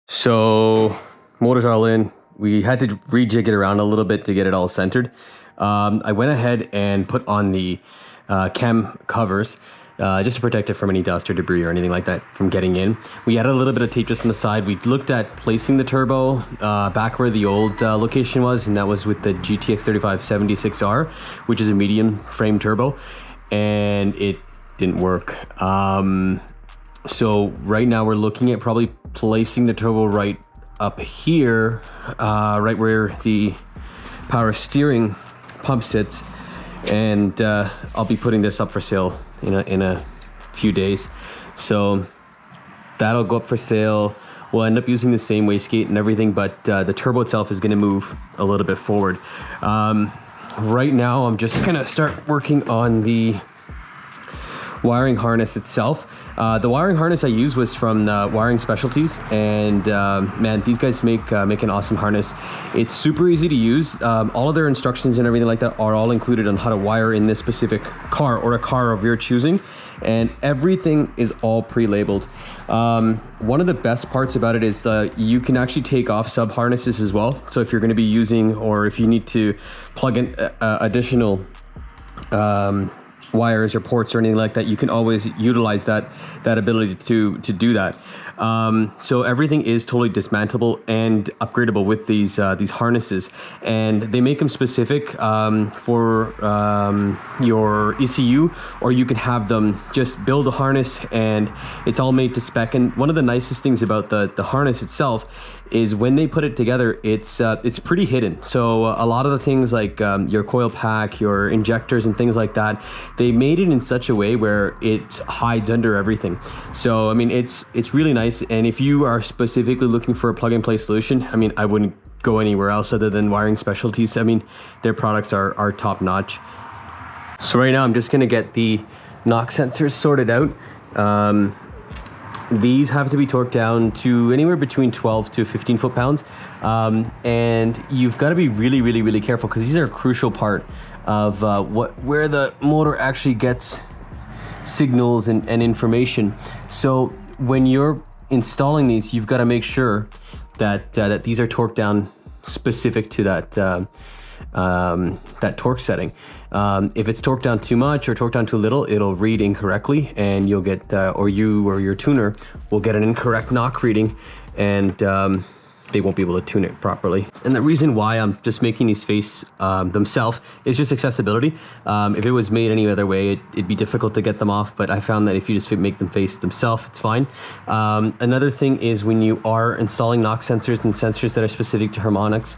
So motor's all in. We had to rejig it around a little bit to get it all centered. I went ahead and put on the cam covers just to protect it from any dust or debris or anything like that from getting in. We added a little bit of tape just on the side. We looked at placing the turbo back where the old location was, and that was with the GTX 3576R, which is a medium frame turbo, and it didn't work. So right now we're looking at probably placing the turbo right up here, right where the power steering pump sits, and I'll be putting this up for sale in a few days. So that'll go up for sale. We'll end up using the same wastegate and everything, but the turbo itself is going to move a little bit forward. Right now I'm just gonna start working on the wiring harness itself. The wiring harness I used was from Wiring Specialties, and man, these guys make an awesome harness. It's super easy to use. All of their instructions and everything like that are all included on how to wire in this specific car or a car of your choosing, and everything is all pre-labeled. One of the best parts about it is you can actually take off sub harnesses as well. So if you're going to be using, or if you need to plug in additional wires or ports or anything like that, you can always utilize that ability to do that. So everything is totally dismantleable and upgradable with these harnesses, and they make them specific for your ECU, or you can have them just build a harness and it's all made to spec. And one of the nicest things about the harness itself is when they put it together, it's pretty hidden. So a lot of the things like your coil pack, your injectors and things like that, they made it in such a way where it hides under everything. So I mean, it's really nice. And if you are specifically looking for a plug and play solution, I mean, I wouldn't go anywhere else other than Wiring Specialties. I mean, their products are top notch. So right now I'm just gonna get the knock sensors sorted out. These have to be torqued down to anywhere between 12 to 15 foot-pounds. And you've got to be really, really, really careful, because these are a crucial part of where the motor actually gets signals and information. So when you're installing these, you've got to make sure that that these are torqued down specific to that torque setting. If it's torqued down too much or torqued down too little, it'll read incorrectly, and you'll get or you or your tuner will get an incorrect knock reading, and they won't be able to tune it properly. And the reason why I'm just making these face themselves is just accessibility. If it was made any other way, it'd be difficult to get them off, but I found that if you just make them face themselves, it's fine. Another thing is, when you are installing knock sensors and sensors that are specific to harmonics,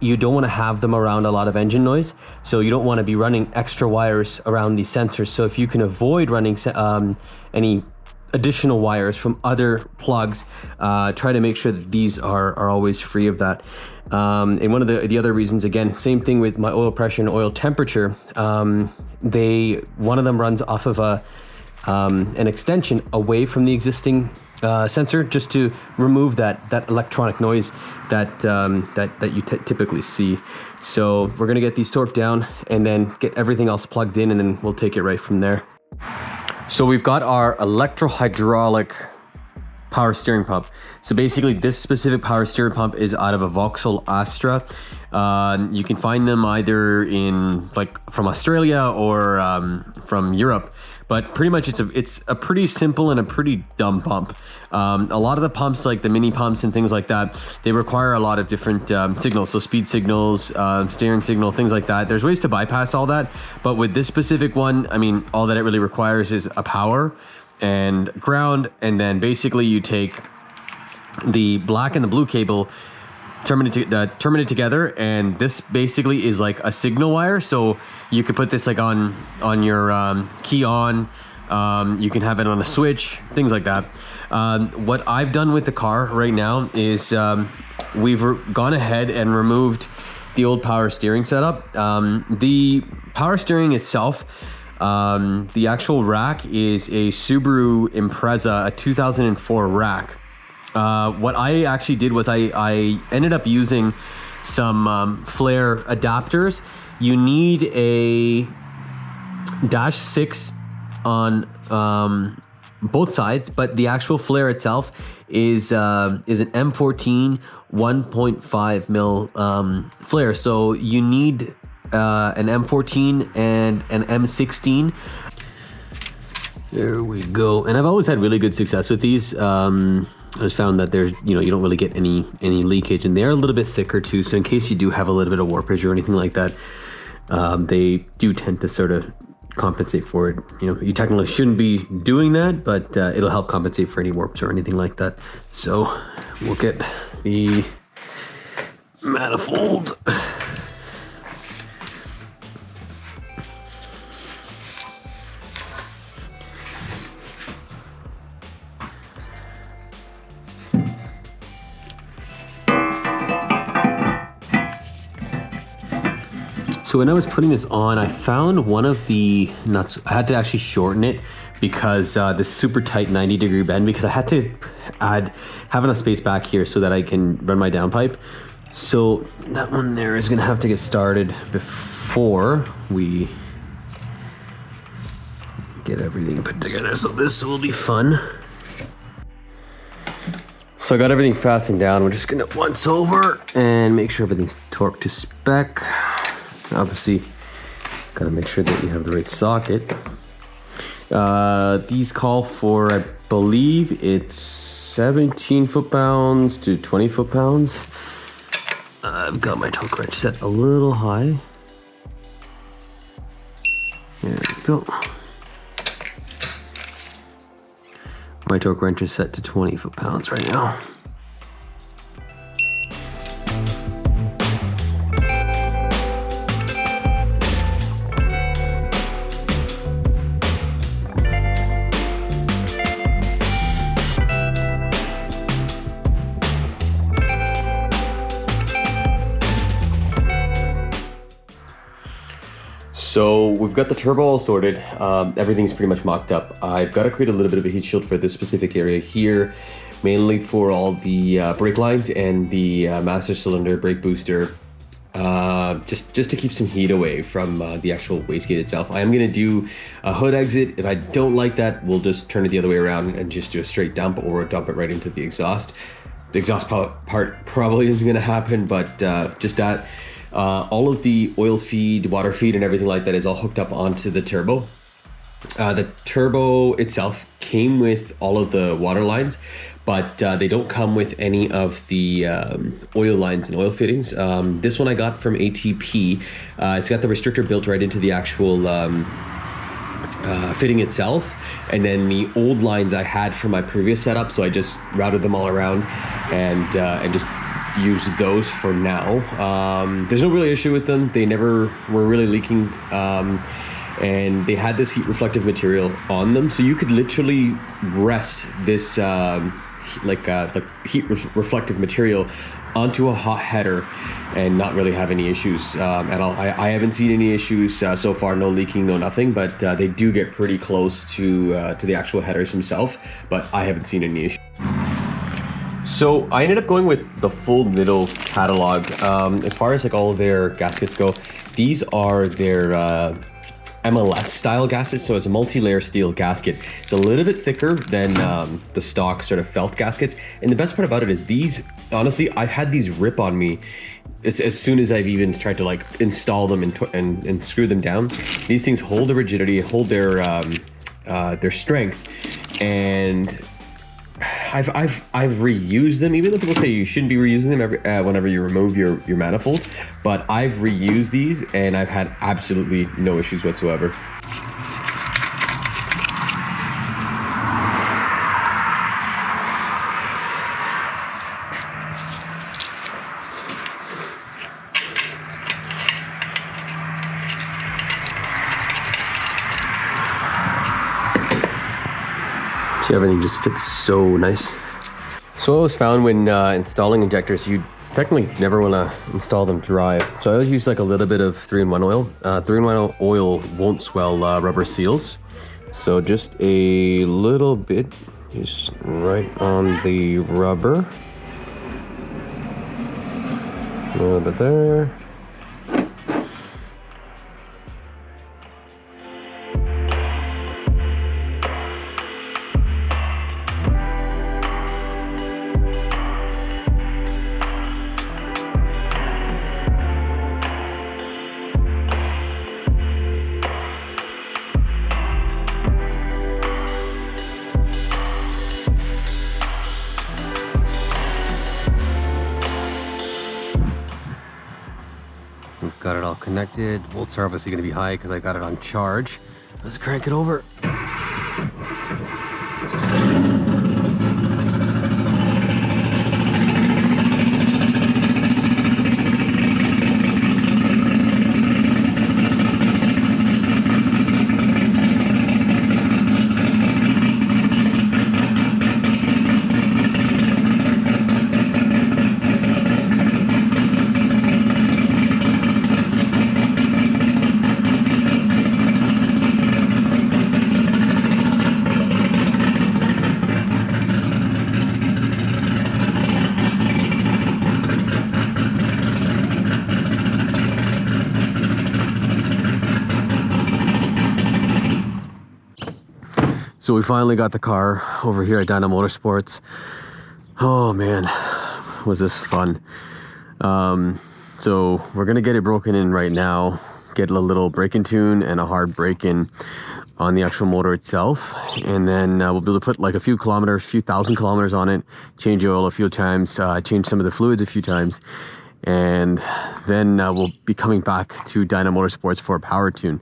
you don't want to have them around a lot of engine noise. So you don't want to be running extra wires around these sensors. So if you can avoid running any additional wires from other plugs, try to make sure that these are always free of that. And one of the other reasons, again, same thing with my oil pressure and oil temperature. One of them runs off of an extension away from the existing sensor, just to remove that electronic noise that you typically see. So we're gonna get these torqued down and then get everything else plugged in, and then we'll take it right from there. So we've got our eletrohydraulic power steering pump. So basically, this specific power steering pump is out of a Vauxhall Astra. You can find them either from Australia or from Europe, but pretty much it's a pretty simple and a pretty dumb pump. A lot of the pumps, like the mini pumps and things like that, they require a lot of different signals, so speed signals, steering signal, things like that. There's ways to bypass all that, but with this specific one, I mean, all that it really requires is a power and ground, and then basically you take the black and the blue cable, terminate together, and this basically is like a signal wire. So you could put this like on your key on, you can have it on a switch, things like that. What I've done with the car right now is we've gone ahead and removed the old power steering setup. The power steering itself, the actual rack is a Subaru Impreza, a 2004 rack. What I actually did was I ended up using some flare adapters. You need a -6 on both sides, but the actual flare itself is an M14 1.5 mil flare. So you need an M14 and an M16. There we go. And I've always had really good success with these. I just found that there's, you don't really get any leakage, and they're a little bit thicker too. So in case you do have a little bit of warpage or anything like that, they do tend to sort of compensate for it. You technically shouldn't be doing that, but it'll help compensate for any warps or anything like that. So we'll get the manifold. So when I was putting this on, I found one of the nuts. I had to actually shorten it because this super tight 90-degree bend, because I had to have enough space back here so that I can run my downpipe. So that one there is gonna have to get started before we get everything put together. So this will be fun. So I got everything fastened down. We're just gonna once over and make sure everything's torqued to spec. Obviously, gotta make sure that you have the right socket. These call for, I believe it's 17 foot-pounds to 20 foot-pounds. I've got my torque wrench set a little high. There we go. My torque wrench is set to 20 foot-pounds right now. So we've got the turbo all sorted. Everything's pretty much mocked up. I've got to create a little bit of a heat shield for this specific area here, mainly for all the brake lines and the master cylinder brake booster, just to keep some heat away from the actual wastegate itself. I am going to do a hood exit. If I don't like that, we'll just turn it the other way around and just do a straight dump, or dump it right into the exhaust. The exhaust part probably isn't going to happen, but just that. All of the oil feed, water feed, and everything like that is all hooked up onto the turbo. The turbo itself came with all of the water lines, but they don't come with any of the oil lines and oil fittings. This one I got from ATP. It's got the restrictor built right into the actual fitting itself, and then the old lines I had from my previous setup, so I just routed them all around and just use those for now. There's no really issue with them. They never were really leaking, and they had this heat reflective material on them, so you could literally rest this heat reflective material onto a hot header and not really have any issues at all. I haven't seen any issues so far, no leaking, no nothing, but they do get pretty close to the actual headers themselves, but I haven't seen any issues. So I ended up going with the full middle catalog. As far as like all of their gaskets go, these are their MLS style gaskets. So it's a multi-layer steel gasket. It's a little bit thicker than the stock sort of felt gaskets. And the best part about it is these, honestly, I've had these rip on me as soon as I've even tried to like install them and screw them down. These things hold their rigidity, hold their strength, and I've reused them, even though people say you shouldn't be reusing them whenever you remove your manifold, but I've reused these and I've had absolutely no issues whatsoever. Everything just fits so nice. So I was found when installing injectors, you technically never want to install them dry. So I always use like a little bit of 3-in-1 oil. 3-in-1 oil won't swell rubber seals. So just a little bit, just right on the rubber. A little bit there. connected. Volts are obviously going to be high because I got it on charge. Let's crank it over. So we finally got the car over here at Dyna Motorsports. Oh man, was this fun. So we're gonna get it broken in right now, get a little break-in tune and a hard break-in on the actual motor itself, and then we'll be able to put like a few thousand kilometers on it, change oil a few times, change some of the fluids a few times, and then we'll be coming back to Dyna Motorsports for a power tune.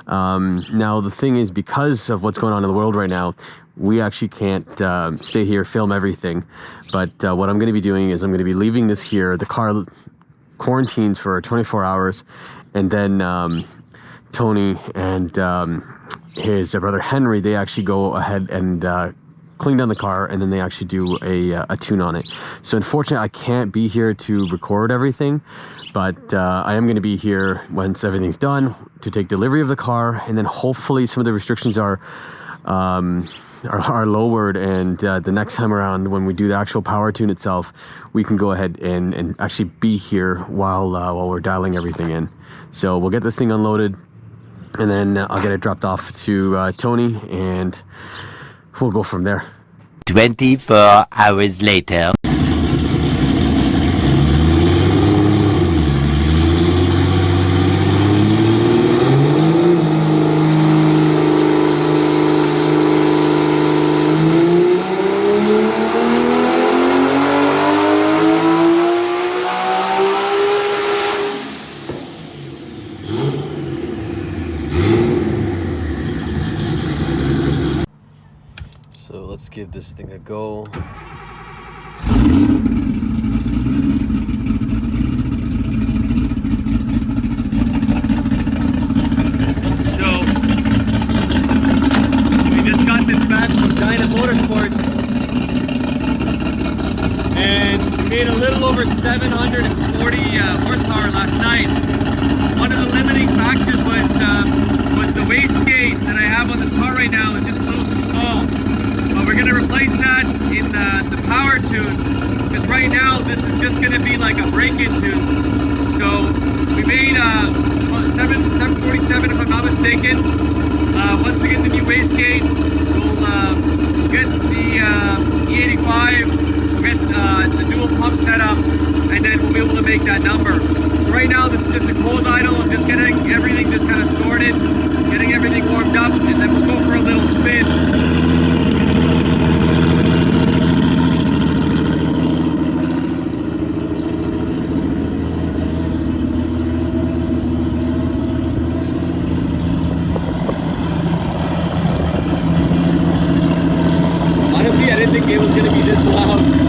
Now the thing is, because of what's going on in the world right now, we actually can't stay here, film everything. But what I'm going to be doing is I'm going to be leaving this here. The car quarantines for 24 hours, and then Tony and his brother Henry, they actually go ahead and clean down the car, and then they actually do a tune on it. So unfortunately I can't be here to record everything, but I am going to be here once everything's done to take delivery of the car, and then hopefully some of the restrictions are lowered, and the next time around when we do the actual power tune itself, we can go ahead and actually be here while we're dialing everything in. So we'll get this thing unloaded, and then I'll get it dropped off to Tony, and we'll go from there. 24 hours later. So let's give this thing a go. So we just got this back from Dyna Motorsports, and we made a little over 740 horsepower last night. One of the limiting factors was the wastegate that I have on this car right now is just a little too small. But we're going to replace that in the power tune, because right now this is just going to be like a break-in tune. So we made 747 if I'm not mistaken. Once we get the new wastegate, we'll get the E85, we'll get the dual pump set up, and then we'll be able to make that number. So right now this is just a cold idle. I'm just getting everything just kind of sorted, getting everything warmed up, and then we'll go for a little spin. Honestly, I didn't think it was going to be this loud.